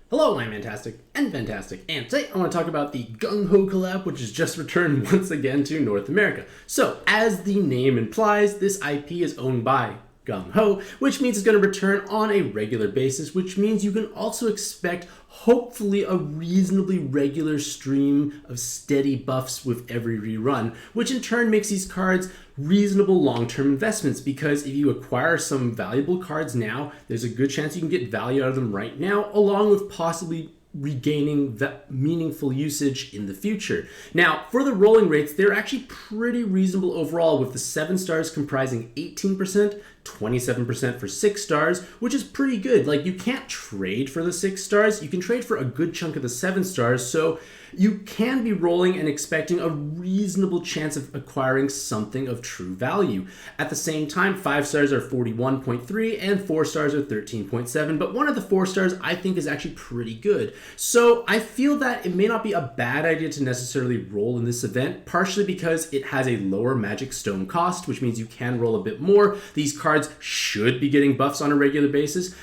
Hello, I'm Mantastic'c and Fantastic, and today I want to talk about the Gung Ho collab, which has just returned once again to North America. So, as the name implies, this IP is owned by Gung Ho, which means it's going to return on a regular basis, which means you can also expect hopefully a reasonably regular stream of steady buffs with every rerun, which in turn makes these cards reasonable long-term investments, because if you acquire some valuable cards now, there's a good chance you can get value out of them right now, along with possibly regaining that meaningful usage in the future. Now, for the rolling rates, they're actually pretty reasonable overall, with the 7 stars comprising 18%, 27% for 6 stars, which is pretty good. Like, you can't trade for the 6 stars, you can trade for a good chunk of the 7 stars, so you can be rolling and expecting a reasonable chance of acquiring something of true value. At the same time, 5 stars are 41.3 and 4 stars are 13.7, but one of the 4 stars I think is actually pretty good. So I feel that it may not be a bad idea to necessarily roll in this event, partially because it has a lower magic stone cost, which means you can roll a bit more. These cards should be getting buffs on a regular basis.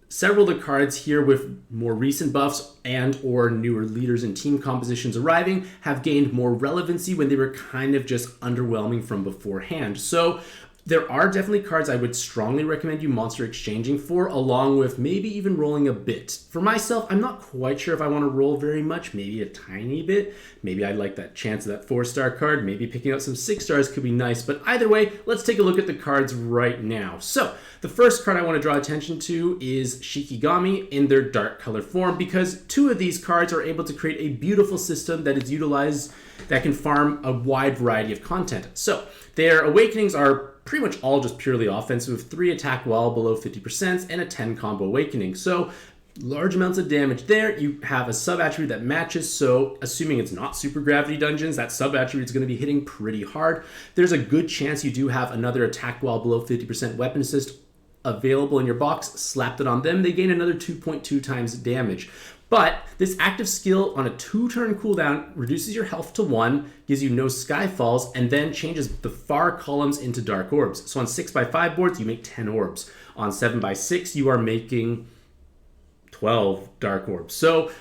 Several of the cards here with more recent buffs and or newer leaders and team compositions arriving have gained more relevancy when they were kind of just underwhelming from beforehand. So there are definitely cards I would strongly recommend you monster exchanging for, along with maybe even rolling a bit. For myself, I'm not quite sure if I want to roll very much, maybe a tiny bit. Maybe I'd like that chance of that 4-star card. Maybe picking up some 6 stars could be nice. But either way, let's take a look at the cards right now. So the first card I want to draw attention to is Shikigami in their dark color form, because 2 of these cards are able to create a beautiful system that is utilized that can farm a wide variety of content. So their awakenings are pretty much all just purely offensive, with 3 attack well below 50% and a 10 combo awakening. So large amounts of damage there. You have a sub-attribute that matches, so assuming it's not super gravity dungeons, that sub-attribute is going to be hitting pretty hard. There's a good chance you do have another attack well below 50% weapon assist available in your box. Slapped it on them, they gain another 2.2 times damage. But this active skill on a 2-turn cooldown reduces your health to 1, gives you no skyfalls, and then changes the far columns into dark orbs. So on 6x5 boards, you make 10 orbs. On 7x6, you are making 12 dark orbs. So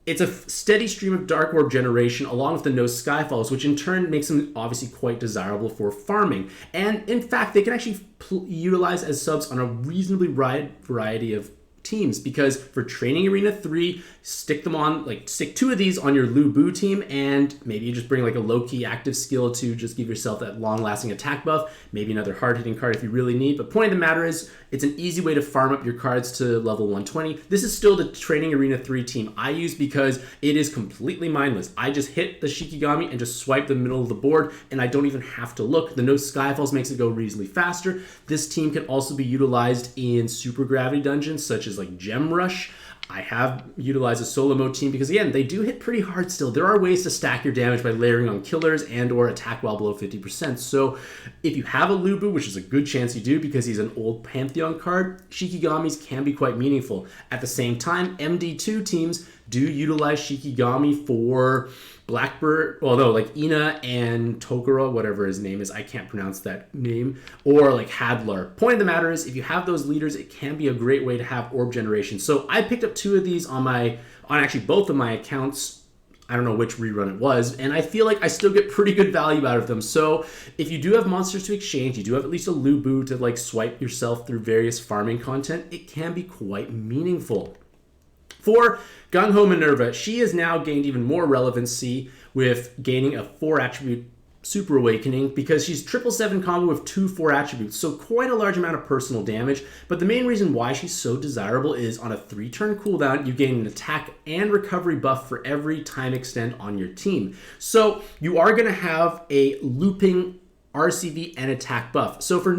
it's a steady stream of dark orb generation along with the no skyfalls, which in turn makes them obviously quite desirable for farming. And in fact, they can actually utilize as subs on a reasonably wide variety of teams, because for Training Arena 3, stick 2 of these on your Lu Bu team, and maybe you just bring like a low-key active skill to just give yourself that long-lasting attack buff, maybe another hard-hitting card if you really need. But point of the matter is, it's an easy way to farm up your cards to level 120. This is still the Training Arena 3 team I use because it is completely mindless. I just hit the Shikigami and just swipe the middle of the board, and I don't even have to look. The no skyfalls makes it go reasonably faster. This team can also be utilized in super gravity dungeons such as like Gem Rush. I have utilized a solo mode team because, again, they do hit pretty hard still. There are ways to stack your damage by layering on killers and or attack well below 50%. So if you have a Lu Bu, which is a good chance you do because he's an old Pantheon card, Shikigamis can be quite meaningful. At the same time, MD2 teams do utilize Shikigami for Blackbird, although like Ina and Tokoro, whatever his name is, I can't pronounce that name, or like Hadlar. Point of the matter is, if you have those leaders, it can be a great way to have orb generation. So I picked up 2 of these on actually both of my accounts. I don't know which rerun it was, and I feel like I still get pretty good value out of them. So if you do have monsters to exchange, you do have at least a Lu Bu to like swipe yourself through various farming content, it can be quite meaningful. For Gung Ho Minerva, she has now gained even more relevancy with gaining a 4-attribute Super Awakening, because she's 777 combo with 2 4 attributes, so quite a large amount of personal damage. But the main reason why she's so desirable is on a 3-turn cooldown, you gain an attack and recovery buff for every time extend on your team. So you are going to have a looping RCV and attack buff. So for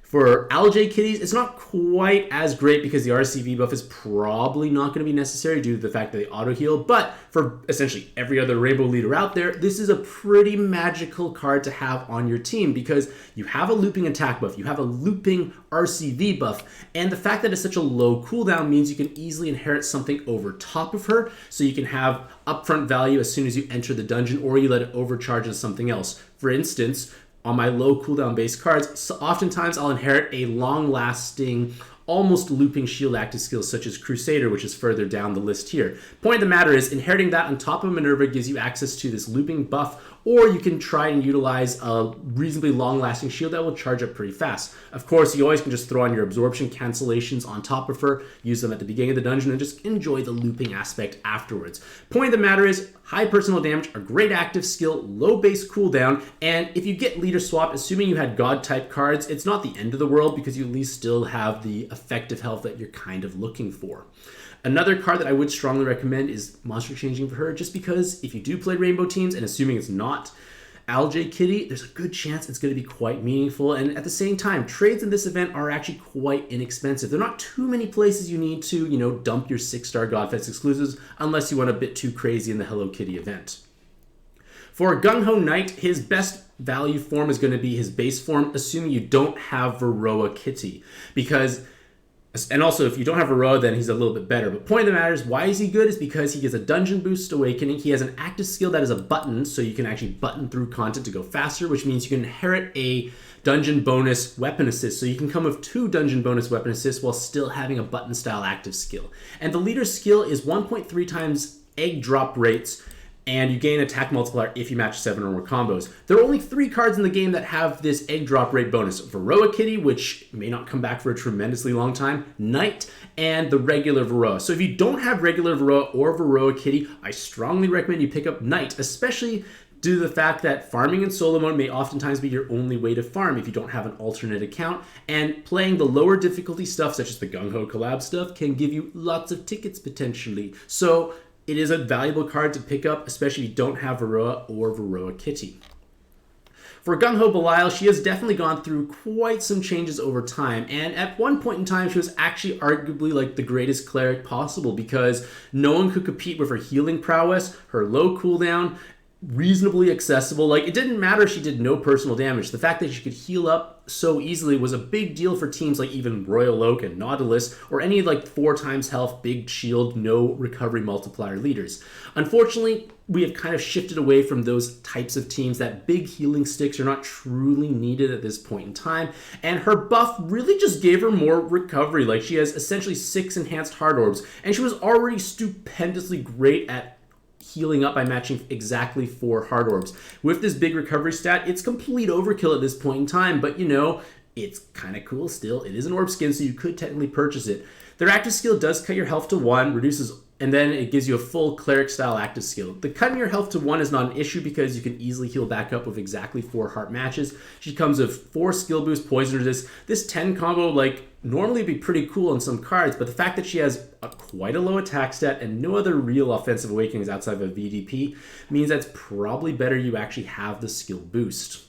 For Alj kitties, it's not quite as great because the RCV buff is probably not going to be necessary due to the fact that they auto-heal, but for essentially every other Rainbow leader out there, this is a pretty magical card to have on your team because you have a looping attack buff, you have a looping RCV buff, and the fact that it's such a low cooldown means you can easily inherit something over top of her, so you can have upfront value as soon as you enter the dungeon, or you let it overcharge as something else. For instance, on my low cooldown base cards, so oftentimes I'll inherit a long-lasting almost looping shield active skills such as Crusader, which is further down the list here. Point of the matter is, inheriting that on top of Minerva gives you access to this looping buff, or you can try and utilize a reasonably long-lasting shield that will charge up pretty fast. Of course, you always can just throw on your absorption cancellations on top of her, use them at the beginning of the dungeon, and just enjoy the looping aspect afterwards. Point of the matter is, high personal damage, a great active skill, low base cooldown, and if you get leader swap, assuming you had god-type cards, it's not the end of the world because you at least still have the effective health that you're kind of looking for. Another card that I would strongly recommend is monster changing for her, just because if you do play rainbow teams, and assuming it's not Alj Kitty, there's a good chance it's going to be quite meaningful. And at the same time, trades in this event are actually quite inexpensive. There are not too many places you need to, dump your 6-star Godfest exclusives unless you went a bit too crazy in the Hello Kitty event. For Gung Ho Knight, his best value form is going to be his base form, assuming you don't have Varroa Kitty. And also, if you don't have Varroa, then he's a little bit better. But point of the matter is, why is he good? Is because he gets a Dungeon Boost Awakening. He has an active skill that is a button, so you can actually button through content to go faster, which means you can inherit a Dungeon Bonus Weapon Assist. So you can come with 2 Dungeon Bonus Weapon Assists while still having a button-style active skill. And the leader's skill is 1.3 times egg drop rates, and you gain attack multiplier if you match 7 or more combos. There are only 3 cards in the game that have this egg drop rate bonus. Varroa Kitty, which may not come back for a tremendously long time, Knight, and the regular Varroa. So if you don't have regular Varroa or Varroa Kitty, I strongly recommend you pick up Knight, especially due to the fact that farming in solo mode may oftentimes be your only way to farm if you don't have an alternate account, and playing the lower difficulty stuff, such as the Gung Ho collab stuff, can give you lots of tickets potentially. So it is a valuable card to pick up, especially if you don't have Varroa or Varroa Kitty. For Gung Ho Belial, she has definitely gone through quite some changes over time, and at one point in time, she was actually arguably like the greatest cleric possible because no one could compete with her healing prowess, her low cooldown, reasonably accessible. Like, it didn't matter if she did no personal damage. The fact that she could heal up so easily was a big deal for teams like even Royal Oak and Nautilus, or any like 4 times health, big shield, no recovery multiplier leaders. Unfortunately, we have kind of shifted away from those types of teams. That big healing sticks are not truly needed at this point in time, and her buff really just gave her more recovery. Like, she has essentially 6 enhanced hard orbs, and she was already stupendously great at healing up by matching exactly 4 hard orbs. With this big recovery stat, it's complete overkill at this point in time, but it's kind of cool still. It is an orb skin, so you could technically purchase it. Their active skill does cut your health to 1, reduces, and then it gives you a full cleric style active skill. The cutting your health to 1 is not an issue because you can easily heal back up with exactly 4 heart matches. She comes with 4 skill boost, poison resist. This 10 combo, normally be pretty cool on some cards, but the fact that she has quite a low attack stat and no other real offensive awakenings outside of a VDP means that's probably better you actually have the skill boost.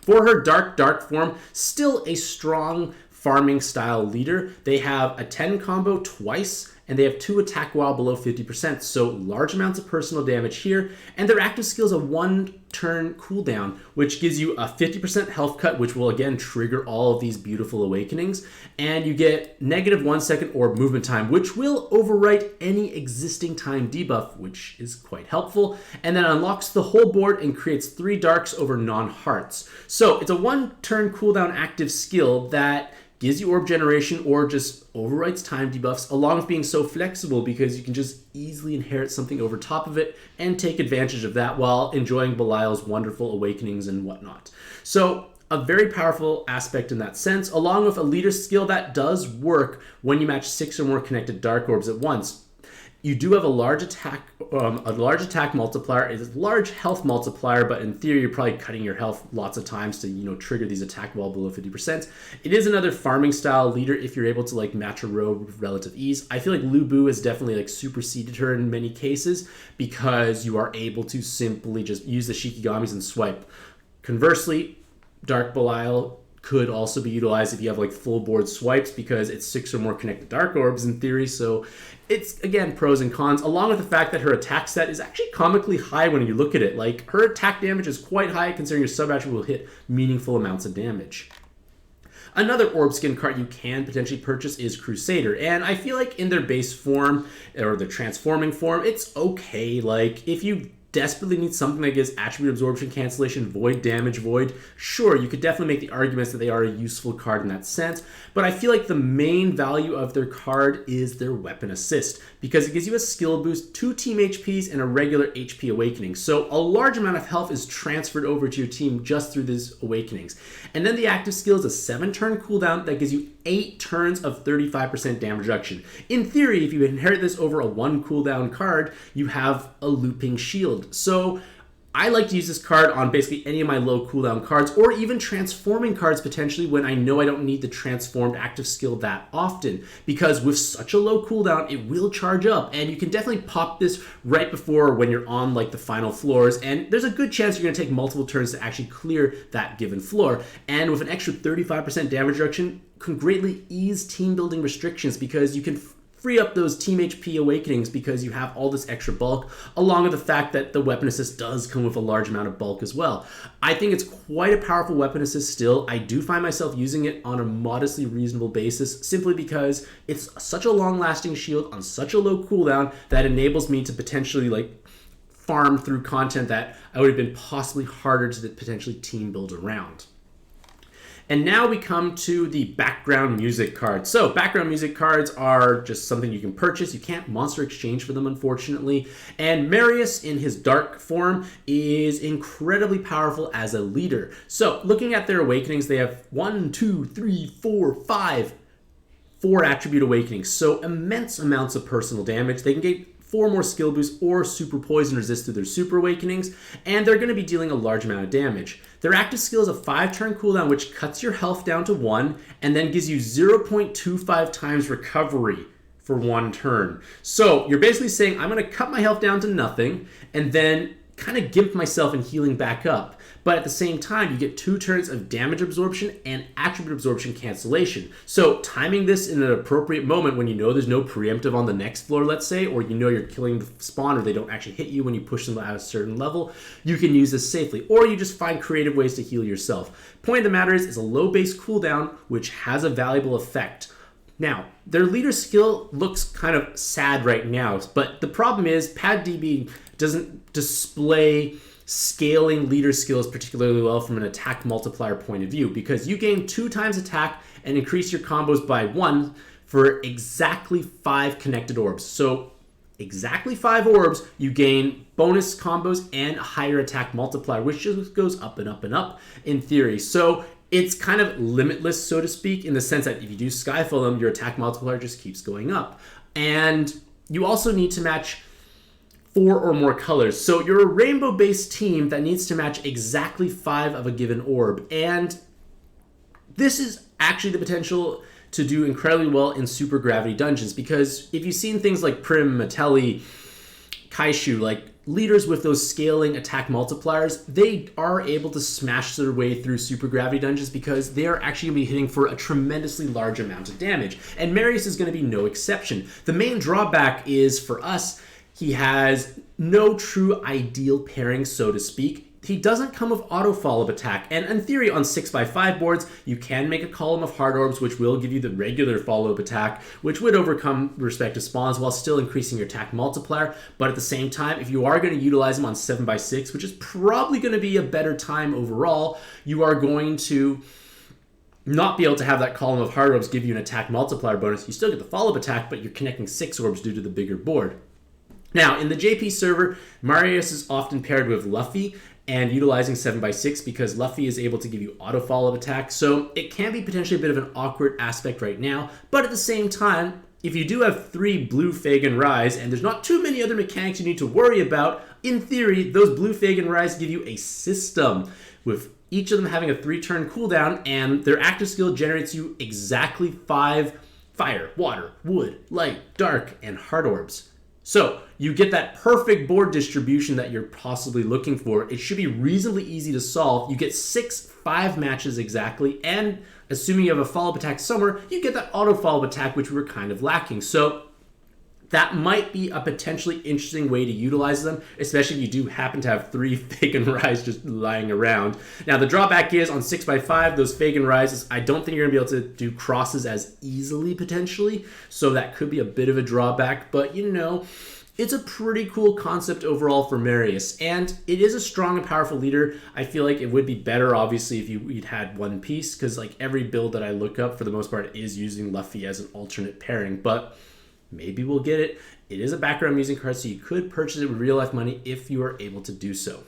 For her dark form, still a strong farming style leader. They have a 10 combo twice, and they have 2 attack while below 50%, so large amounts of personal damage here, and their active skill is a 1-turn cooldown, which gives you a 50% health cut, which will again trigger all of these beautiful awakenings, and you get -1 second orb movement time, which will overwrite any existing time debuff, which is quite helpful, and then unlocks the whole board and creates 3 darks over non-hearts. So it's a 1-turn cooldown active skill that gives you orb generation or just overwrites time debuffs, along with being so flexible because you can just easily inherit something over top of it and take advantage of that while enjoying Belial's wonderful awakenings and whatnot. So a very powerful aspect in that sense, along with a leader skill that does work when you match 6 or more connected dark orbs at once. You do have a large attack multiplier. It's a large health multiplier, but in theory, you're probably cutting your health lots of times to trigger these attack while below 50%. It is another farming style leader if you're able to match a row with relative ease. I feel like Lu Bu has definitely superseded her in many cases because you are able to simply just use the Shikigamis and swipe. Conversely, Dark Belial could also be utilized if you have full board swipes because it's 6 or more connected dark orbs in theory. So it's, again, pros and cons, along with the fact that her attack stat is actually comically high when you look at it. Her attack damage is quite high considering your sub-attribute will hit meaningful amounts of damage. Another orb skin card you can potentially purchase is Crusader, and I feel like in their base form, or their transforming form, it's okay. If you desperately need something that gives attribute absorption, cancellation, void, damage, void, sure, you could definitely make the arguments that they are a useful card in that sense, but I feel like the main value of their card is their weapon assist, because it gives you a skill boost, 2 team HPs, and a regular HP awakening. So a large amount of health is transferred over to your team just through these awakenings. And then the active skill is a 7-turn cooldown that gives you 8 turns of 35% damage reduction. In theory, if you inherit this over a 1 cooldown card, you have a looping shield. So I like to use this card on basically any of my low cooldown cards, or even transforming cards potentially when I know I don't need the transformed active skill that often, because with such a low cooldown, it will charge up, and you can definitely pop this right before when you're on like the final floors, and there's a good chance you're going to take multiple turns to actually clear that given floor. And with an extra 35% damage reduction, can greatly ease team building restrictions, because you can free up those team HP awakenings because you have all this extra bulk, along with the fact that the weapon assist does come with a large amount of bulk as well. I think it's quite a powerful weapon assist still. I do find myself using it on a modestly reasonable basis, simply because it's such a long-lasting shield on such a low cooldown that enables me to potentially like farm through content that I would have been possibly harder to potentially team build around. And now we come to the background music cards. So background music cards are just something you can purchase. You can't monster exchange for them, unfortunately. And Marius, in his dark form, is incredibly powerful as a leader. So looking at their awakenings, they have 1, 2, 3, 4, 5, 4 attribute awakenings. So immense amounts of personal damage. They can get 4 more skill boosts or super poison resist through their super awakenings, and they're going to be dealing a large amount of damage. Their active skill is a 5-turn cooldown, which cuts your health down to 1 and then gives you 0.25 times recovery for 1 turn. So you're basically saying, I'm going to cut my health down to nothing and then kind of gimp myself in healing back up. But at the same time, you get 2 turns of damage absorption and attribute absorption cancellation. So timing this in an appropriate moment when you know there's no preemptive on the next floor, let's say, or you know you're killing the spawn or they don't actually hit you when you push them at a certain level, you can use this safely. Or you just find creative ways to heal yourself. Point of the matter is, it's a low base cooldown, which has a valuable effect. Now, their leader skill looks kind of sad right now, but the problem is PadDB doesn't display scaling leader skills particularly well from an attack multiplier point of view, because you gain 2 times attack and increase your combos by 1 for exactly 5 connected orbs. So exactly 5 orbs, you gain bonus combos and a higher attack multiplier, which just goes up and up and up in theory. So it's kind of limitless, so to speak, in the sense that if you do Skyfall them, your attack multiplier just keeps going up. And you also need to match 4 or more colors. So you're a rainbow-based team that needs to match exactly 5 of a given orb. And this is actually the potential to do incredibly well in super gravity dungeons, because if you've seen things like Prim, Metelli, Kaishu, like leaders with those scaling attack multipliers, they are able to smash their way through super gravity dungeons because they are actually going to be hitting for a tremendously large amount of damage. And Marius is going to be no exception. The main drawback is, for us, he has no true ideal pairing, so to speak. He doesn't come with auto follow-up attack, and in theory on 6x5 boards, you can make a column of hard orbs which will give you the regular follow-up attack, which would overcome respective spawns while still increasing your attack multiplier. But at the same time, if you are going to utilize them on 7x6, which is probably going to be a better time overall, you are going to not be able to have that column of hard orbs give you an attack multiplier bonus. You still get the follow-up attack, but you're connecting 6 orbs due to the bigger board. Now, in the JP server, Marius is often paired with Luffy and utilizing 7x6 because Luffy is able to give you auto follow-up attack, so it can be potentially a bit of an awkward aspect right now, but at the same time, if you do have 3 blue Fagin Rise and there's not too many other mechanics you need to worry about, in theory, those blue Fagin Rise give you a system with each of them having a 3-turn cooldown, and their active skill generates you exactly 5 fire, water, wood, light, dark, and hard orbs. So you get that perfect board distribution that you're possibly looking for. It should be reasonably easy to solve. You get 6 5 matches exactly, and assuming you have a follow-up attack somewhere, you get that auto follow-up attack, which we were kind of lacking. So that might be a potentially interesting way to utilize them, especially if you do happen to have 3 Fagin Rise just lying around. Now, the drawback is on 6x5, those Fagin Rises, I don't think you're going to be able to do crosses as easily, potentially, so that could be a bit of a drawback, but you know, it's a pretty cool concept overall for Marius, and it is a strong and powerful leader. I feel like it would be better, obviously, if you'd had one piece, because like every build that I look up, for the most part, is using Luffy as an alternate pairing, but maybe we'll get it. It is a background music card, so you could purchase it with real-life money if you are able to do so.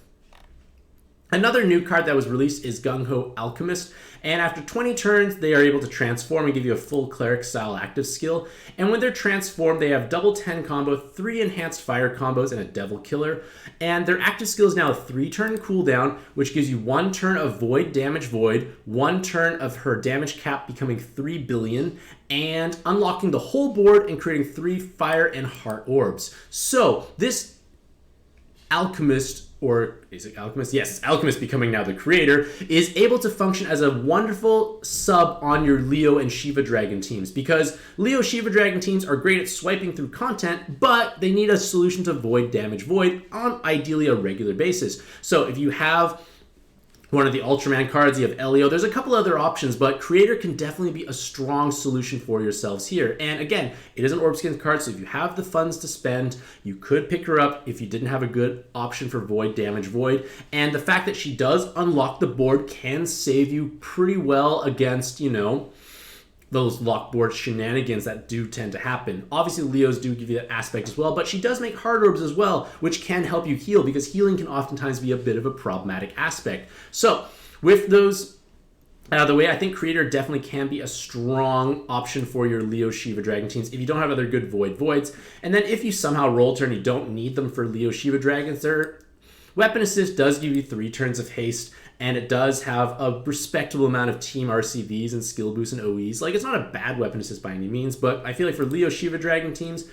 Another new card that was released is Gung Ho Alchemist, and after 20 turns, they are able to transform and give you a full cleric-style active skill. And when they're transformed, they have double 10 combo, 3 enhanced fire combos, and a devil killer. And their active skill is now a 3-turn cooldown, which gives you 1 turn of Void damage Void, 1 turn of her damage cap becoming 3 billion, and unlocking the whole board and creating 3 fire and heart orbs. So this Alchemist, or is it Alchemist? Yes, it's Alchemist becoming now the creator, is able to function as a wonderful sub on your Leo and Shiva Dragon teams, because Leo Shiva Dragon teams are great at swiping through content, but they need a solution to Void damage Void on ideally a regular basis. So if you have one of the Ultraman cards, you have Elio. There's a couple other options, but Creator can definitely be a strong solution for yourselves here. And again, it is an Orb Skin card, so if you have the funds to spend, you could pick her up if you didn't have a good option for Void damage Void. And the fact that she does unlock the board can save you pretty well against, you know, those lockboard shenanigans that do tend to happen. Obviously, Leos do give you that aspect as well, but she does make hard orbs as well, which can help you heal, because healing can oftentimes be a bit of a problematic aspect. So, with those out of the way, I think Creator definitely can be a strong option for your Leo Shiva Dragon teams if you don't have other good Voids. And then if you somehow roll turn, you don't need them for Leo Shiva Dragons, their Weapon Assist does give you 3 turns of haste, and it does have a respectable amount of team RCVs and skill boosts and OEs. Like, it's not a bad Weapon Assist by any means, but I feel like for Leo Shiva Dragon teams,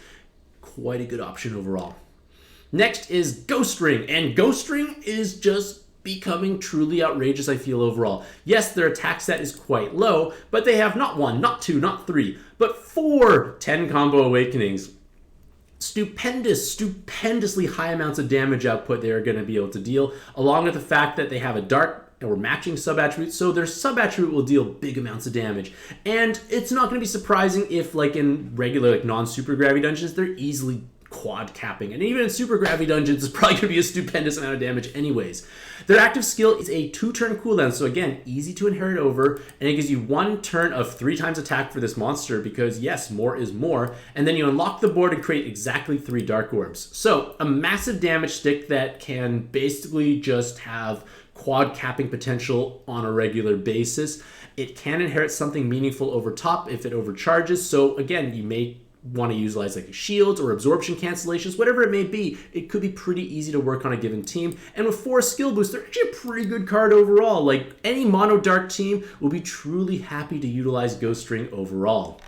quite a good option overall. Next is Ghost Ring, and Ghost Ring is just becoming truly outrageous, I feel, overall. Yes, their attack set is quite low, but they have not 1, not 2, not 3, but 4 10 combo awakenings. Stupendously high amounts of damage output they are going to be able to deal, along with the fact that they have a dark or matching sub-attribute, so their sub-attribute will deal big amounts of damage. And it's not going to be surprising if, like in regular, like non-super gravity dungeons, they're easily quad capping, and even in super gravity dungeons, it's probably going to be a stupendous amount of damage anyways. Their active skill is a 2-turn cooldown, so again, easy to inherit over, and it gives you 1 turn of 3 times attack for this monster, because yes, more is more, and then you unlock the board and create exactly 3 dark orbs. So a massive damage stick that can basically just have quad capping potential on a regular basis. It can inherit something meaningful over top if it overcharges, so again, you may want to utilize like shields or absorption cancellations, whatever it may be. It could be pretty easy to work on a given team, and with 4 skill boosts, they're actually a pretty good card overall. Like, any mono dark team will be truly happy to utilize Ghost Ring overall.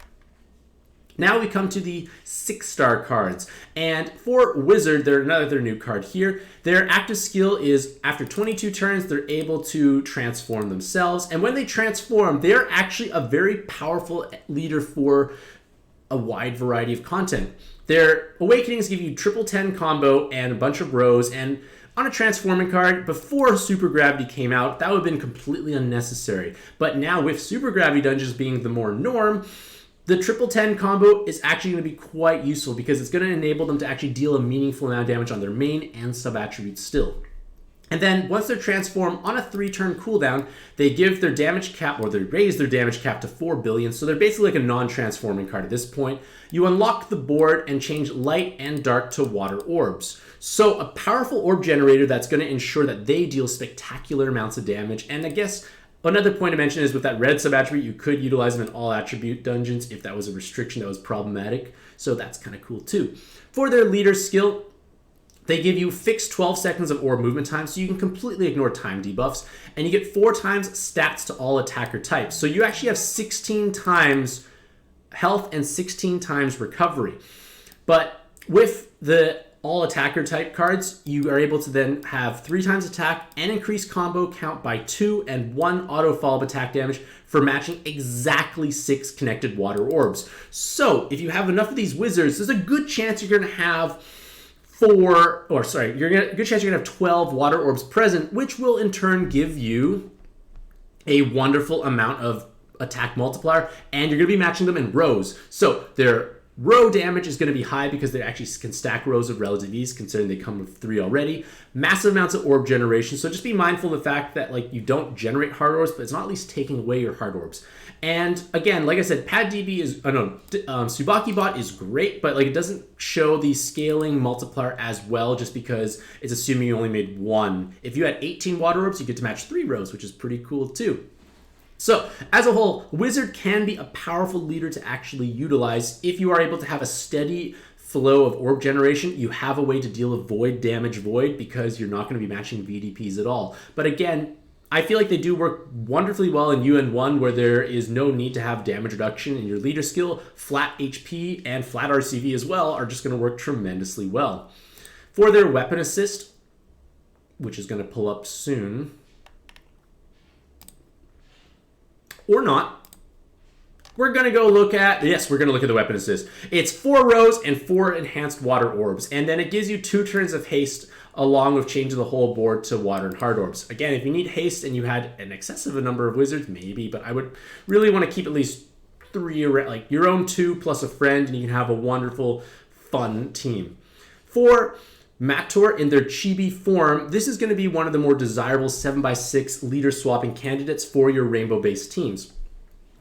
Now we come to the 6-star cards, and for Wizard, they're another new card here. Their active skill is after 22 turns, they're able to transform themselves, and when they transform, they're actually a very powerful leader for a wide variety of content. Their awakenings give you triple 10 combo and a bunch of rows, and on a transforming card, before Super Gravity came out, that would have been completely unnecessary. But now with Super Gravity dungeons being the more norm, the triple 10 combo is actually going to be quite useful, because it's going to enable them to actually deal a meaningful amount of damage on their main and sub attributes still. And then once they're transformed on a 3-turn cooldown, they give their damage cap, or they raise their damage cap to 4 billion. So they're basically like a non-transforming card at this point. You unlock the board and change light and dark to water orbs. So a powerful orb generator that's going to ensure that they deal spectacular amounts of damage. And I guess another point to mention is with that red sub-attribute, you could utilize them in all attribute dungeons if that was a restriction that was problematic. So that's kind of cool too. For their leader skill, they give you fixed 12 seconds of orb movement time, so you can completely ignore time debuffs, and you get 4 times stats to all attacker types. So you actually have 16 times health and 16 times recovery. But with the all attacker type cards, you are able to then have 3 times attack and increase combo count by 2 and 1 auto follow-up attack damage for matching exactly 6 connected water orbs. So if you have enough of these wizards, there's a good chance you're going to have good chance you're gonna have 12 water orbs present, which will in turn give you a wonderful amount of attack multiplier, and you're gonna be matching them in rows. So their Row damage is going to be high because they actually can stack rows of relative ease, considering they come with 3 already. Massive amounts of orb generation, so just be mindful of the fact that like you don't generate hard orbs, but it's not at least taking away your hard orbs. And again, like I said, PadDB is, Tsubaki Bot is great, but like it doesn't show the scaling multiplier as well just because it's assuming you only made 1. If you had 18 water orbs, you get to match 3 rows, which is pretty cool too. So, as a whole, Wizard can be a powerful leader to actually utilize. If you are able to have a steady flow of orb generation, you have a way to deal with void damage void because you're not going to be matching VDPs at all. But again, I feel like they do work wonderfully well in UN1 where there is no need to have damage reduction in your leader skill. Flat HP and flat RCV as well are just going to work tremendously well. For their weapon assist, which is going to pull up soon, or not, we're going to go look at, yes, we're going to look at the weapon assist. It's 4 rows and 4 enhanced water orbs, and then it gives you 2 turns of haste along with changing the whole board to water and hard orbs. Again, if you need haste and you had an excessive number of wizards, maybe, but I would really want to keep at least 3, like your own 2 plus a friend, and you can have a wonderful, fun team. For Mator in their chibi form, this is going to be one of the more desirable 7x6 leader swapping candidates for your rainbow-based teams.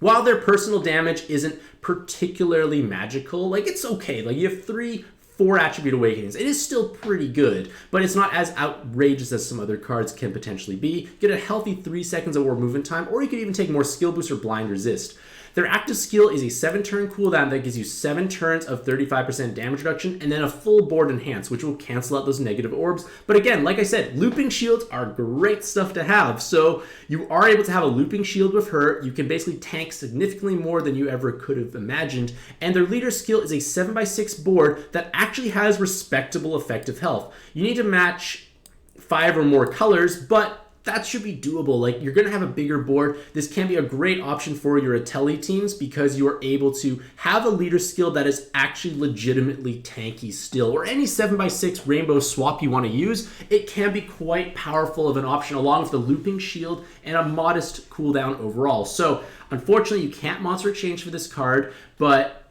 While their personal damage isn't particularly magical, like it's okay. Like you have 4 attribute awakenings. It is still pretty good, but it's not as outrageous as some other cards can potentially be. Get a healthy 3 seconds of orb movement time, or you could even take more skill boost or blind resist. Their active skill is a 7-turn cooldown that gives you 7 turns of 35% damage reduction and then a full board enhance, which will cancel out those negative orbs. But again, like I said, looping shields are great stuff to have. So you are able to have a looping shield with her. You can basically tank significantly more than you ever could have imagined. And their leader skill is a 7x6 board that actually has respectable effective health. You need to match 5 or more colors, but that should be doable. Like you're going to have a bigger board. This can be a great option for your Ateli teams because you are able to have a leader skill that is actually legitimately tanky still. Or any 7x6 rainbow swap you want to use, it can be quite powerful of an option along with the looping shield and a modest cooldown overall. So unfortunately you can't monster exchange for this card, but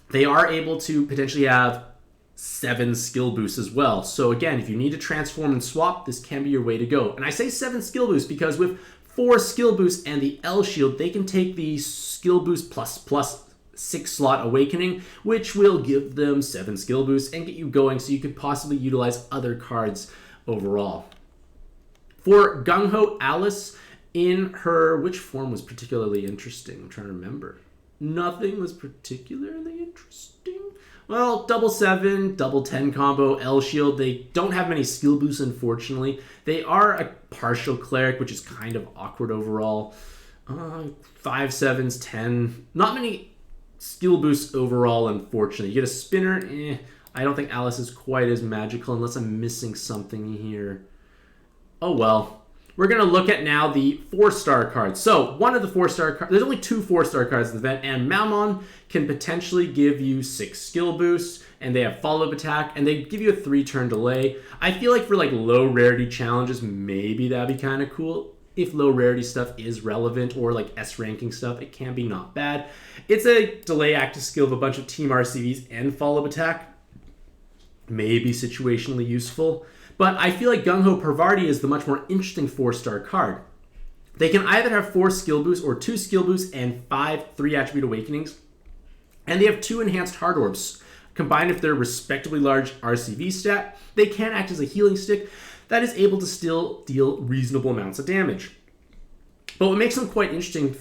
they are able to potentially have 7 skill boosts as well. So again, if you need to transform and swap, this can be your way to go. And I say 7 skill boosts because with 4 skill boosts and the L shield, they can take the skill boost plus 6 slot awakening, which will give them 7 skill boosts and get you going so you could possibly utilize other cards overall. For Gung Ho Alice, in her, which form was particularly interesting? I'm trying to remember. Nothing was particularly interesting. Well, double 7, double 10 combo, L shield. They don't have many skill boosts, unfortunately. They are a partial cleric, which is kind of awkward overall. 5 7s, 10. Not many skill boosts overall, unfortunately. You get a spinner. I don't think Alice is quite as magical unless I'm missing something here. Oh well. We're going to look at now the 4-star cards. So one of the 4-star cards, there's only 2 4-star cards in the event, and Mammon can potentially give you 6 skill boosts, and they have follow-up attack, and they give you a 3-turn delay. I feel like for like low rarity challenges, maybe that'd be kind of cool. If low rarity stuff is relevant, or like S ranking stuff, it can be not bad. It's a delay active skill of a bunch of team RCVs and follow-up attack. Maybe situationally useful. But I feel like Gung Ho Parvati is the much more interesting 4-star card. They can either have 4 skill boosts or 2 skill boosts and 5 3-attribute awakenings. And they have 2 enhanced hard orbs. Combined with their respectively large RCV stat, they can act as a healing stick that is able to still deal reasonable amounts of damage. But what makes them quite interesting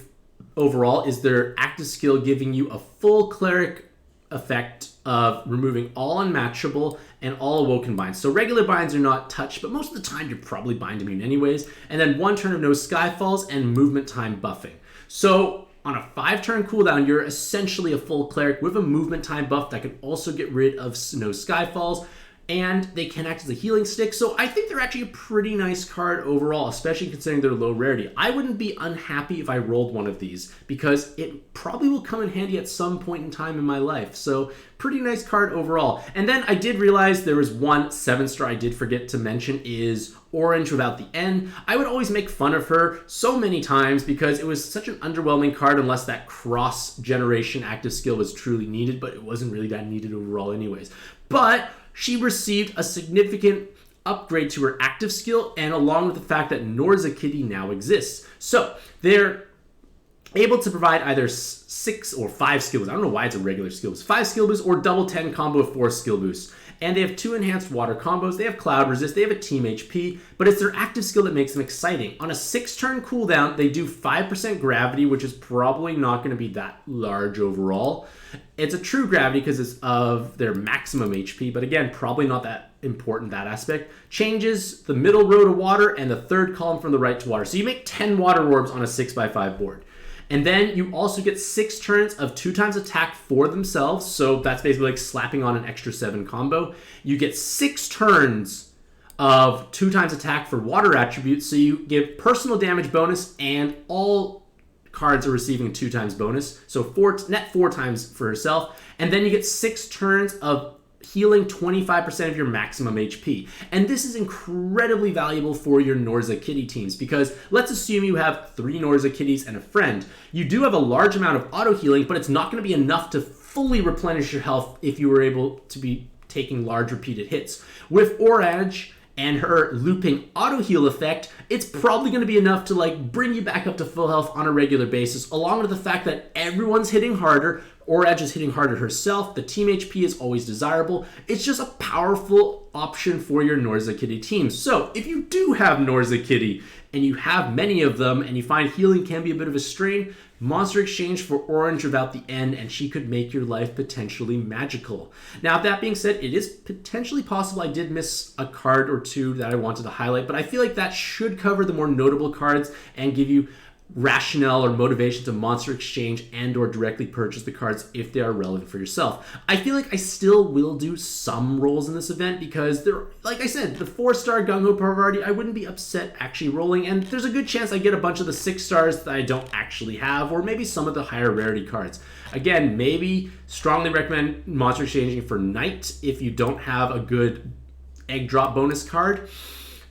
overall is their active skill giving you a full cleric effect of removing all unmatchable and all awoken binds. So regular binds are not touched, but most of the time you're probably bind immune anyways. And then 1 turn of no skyfalls and movement time buffing. So on a 5-turn cooldown, you're essentially a full cleric with a movement time buff that can also get rid of no skyfalls, and they can act as a healing stick. So I think they're actually a pretty nice card overall, especially considering their low rarity. I wouldn't be unhappy if I rolled one of these because it probably will come in handy at some point in time in my life. So pretty nice card overall. And then I did realize there was one 7-star I did forget to mention is Orange without the N. I would always make fun of her so many times because it was such an underwhelming card unless that cross-generation active skill was truly needed, but it wasn't really that needed overall anyways. But she received a significant upgrade to her active skill, and along with the fact that Norza Kitty now exists. So they're able to provide either 6 or 5 skill boosts. I don't know why it's a regular skill boost. 5 skill boosts or double 10 combo of 4 skill boosts. And they have 2 enhanced water combos. They have cloud resist. They have a team HP, but it's their active skill that makes them exciting. On a 6-turn cooldown, they do 5% gravity, which is probably not going to be that large overall. It's a true gravity because it's of their maximum HP, but again, probably not that important, that aspect. Changes the middle row to water and the third column from the right to water. So you make 10 water orbs on a 6x5 board. And then you also get 6 turns of 2 times attack for themselves. So that's basically like slapping on an extra 7 combo. You get 6 turns of 2 times attack for water attributes. So you give personal damage bonus, and all cards are receiving a 2 times bonus. So net 4 times for herself. And then you get 6 turns of healing 25% of your maximum HP. And this is incredibly valuable for your Norza Kitty teams because let's assume you have 3 Norza Kitties and a friend. You do have a large amount of auto healing, but it's not going to be enough to fully replenish your health if you were able to be taking large repeated hits. With Orange and her looping auto heal effect, it's probably going to be enough to like bring you back up to full health on a regular basis, along with the fact that everyone's hitting harder. Orange is hitting harder herself. The team HP is always desirable. It's just a powerful option for your Norza Kitty team. So if you do have Norza Kitty and you have many of them and you find healing can be a bit of a strain, Monster Exchange for Orange without the N, and she could make your life potentially magical. Now, that being said, it is potentially possible I did miss a card or 2 that I wanted to highlight, but I feel like that should cover the more notable cards and give you rationale or motivation to Monster Exchange and or directly purchase the cards if they are relevant for yourself. I feel like I still will do some rolls in this event because they're, like I said, the 4-star Gung-Ho priority, I wouldn't be upset actually rolling, and there's a good chance I get a bunch of the 6 stars that I don't actually have, or maybe some of the higher rarity cards. Again, maybe strongly recommend Monster Exchanging for Knight if you don't have a good egg drop bonus card.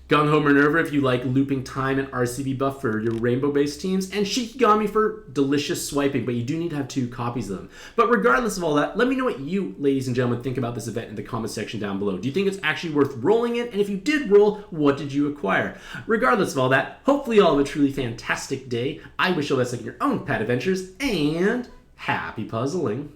Gung-Ho Minerva if you like looping time and RCB buff for your rainbow-based teams, and Shikigami for delicious swiping, but you do need to have 2 copies of them. But regardless of all that, let me know what you, ladies and gentlemen, think about this event in the comment section down below. Do you think it's actually worth rolling it? And if you did roll, what did you acquire? Regardless of all that, hopefully you all have a truly fantastic day. I wish you all the best in your own pet adventures, and happy puzzling.